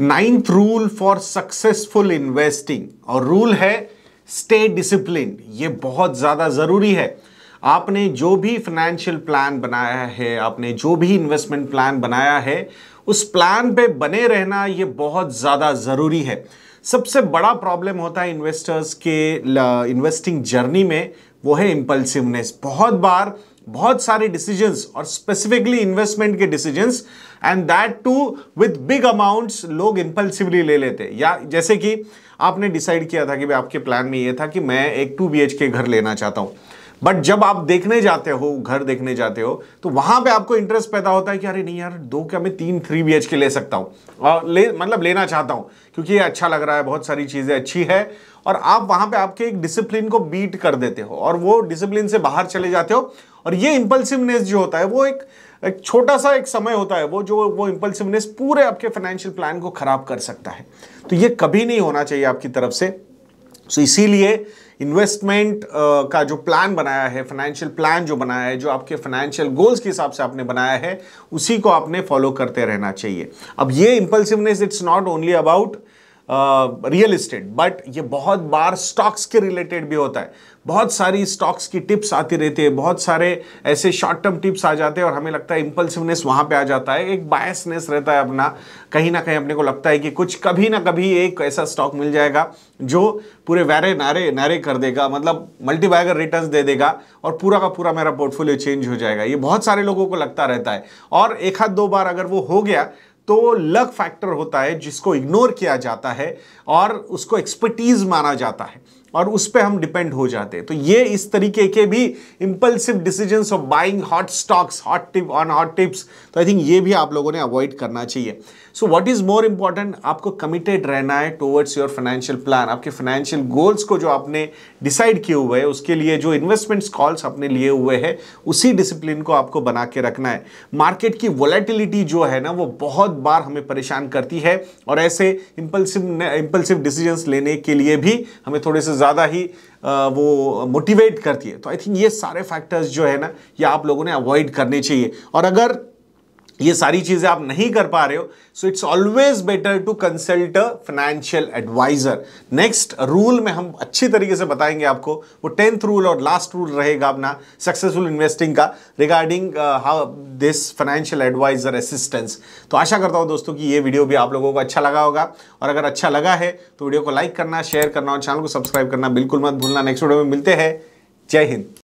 Ninth rule for successful investing, और rule है stay discipline. ये बहुत ज्यादा जरूरी है। आपने जो भी फाइनेंशियल प्लान बनाया है, आपने जो भी इन्वेस्टमेंट प्लान बनाया है, उस प्लान पे बने रहना ये बहुत ज्यादा जरूरी है। सबसे बड़ा प्रॉब्लम होता है इन्वेस्टर्स के इन्वेस्टिंग जर्नी में, वो है इंपल्सिवनेस। बहुत बार बहुत सारे डिसीजंस, और स्पेसिफिकली इन्वेस्टमेंट के decisions, and that too with big amounts, लोग इंपल्सिवली ले लेते हैं। या जैसे कि आपने डिसाइड किया था कि भाई आपके प्लान में ये था कि मैं एक 2 BHK घर लेना चाहता हूं, बट जब आप देखने जाते हो, घर देखने जाते हो, तो वहां पे आपको इंटरेस्ट पैदा होता है कि अरे नहीं यार, 2 क्या मैं 3 BHK ले सकता हूं, और मतलब लेना चाहता हूं क्योंकि ये अच्छा लग रहा है, बहुत सारी चीजें अच्छी है। और आप वहां पे आपके एक डिसिप्लिन को बीट कर देते हो और वो डिसिप्लिन से बाहर चले जाते हो। और ये इंपल्सिवनेस जो होता है वो एक छोटा सा एक समय होता है, वो इंपल्सिवनेस पूरे आपके फाइनेंशियल प्लान को खराब कर सकता है। तो ये कभी नहीं होना चाहिए आपकी तरफ से। सो इसीलिए इन्वेस्टमेंट का जो प्लान बनाया है, फाइनेंशियल प्लान जो बनाया है, जो आपके फाइनेंशियल गोल्स के हिसाब से आपने बनाया है, उसी को आपने फॉलो करते रहना चाहिए। अब ये impulsiveness it's not only about real estate, but ये बहुत बार स्टॉक्स के रिलेटेड भी होता है। बहुत सारी स्टॉक्स की टिप्स आती रहती है, बहुत सारे ऐसे शॉर्ट टर्म टिप्स आ जाते हैं और हमें लगता है इंपल्सिवनेस वहां पे आ जाता है। एक बायसनेस रहता है अपना, कहीं ना कहीं अपने को लगता है कि कुछ कभी ना कभी एक ऐसा स्टॉक मिल जाएगा जो पूरे वैरे नारे कर देगा, मतलब मल्टीबैगर रिटर्न्स दे देगा और पूरा का पूरा मेरा पोर्टफोलियो चेंज हो जाएगा। ये बहुत सारे लोगों को लगता रहता है, और एक आध 2 बार अगर वो हो गया तो लक फैक्टर होता है जिसको इग्नोर किया जाता है और उसको एक्सपर्टीज माना जाता है और उस पे हम डिपेंड हो जाते हैं। तो ये इस तरीके के भी impulsive decisions of buying hot stocks, hot tips, तो आई थिंक ये भी आप लोगों ने अवॉइड करना चाहिए। So what is more important, आपको कमिटेड रहना है टुवर्ड्स योर फाइनेंशियल प्लान। आपके फाइनेंशियल गोल्स को जो आपने डिसाइड किए हुए हैं, उसके लिए जो इन्वेस्टमेंट्स कॉल्स आपने लिए हुए हैं, उसी डिसिप्लिन को आपको बना के रखना है। मार्केट की वोलेटिलिटी जो है ना, वो बहुत बार हमें परेशान करती है और ऐसे इंपल्सिव डिसीजंस लेने के लिए भी हमें थोड़े से ज्यादा ही वो मोटिवेट करती है। तो आई थिंक ये सारे फैक्टर्स जो है ना, ये आप लोगों ने अवॉइड करने चाहिए। और अगर ये सारी चीजें आप नहीं कर पा रहे हो, so it's always better to consult a financial advisor. Next rule में हम अच्छी तरीके से बताएंगे आपको, वो 10th रूल और लास्ट रूल रहेगा अपना सक्सेसफुल इन्वेस्टिंग का, regarding how this financial advisor assistance. तो आशा करता हूं दोस्तों कि ये वीडियो भी आप लोगों को अच्छा लगा होगा, और अगर अच्छा लगा है तो वीडियो को लाइक करना, शेयर करना और चैनल को सब्सक्राइब करना बिल्कुल मत भूलना। नेक्स्ट वीडियो में मिलते हैं। जय हिंद।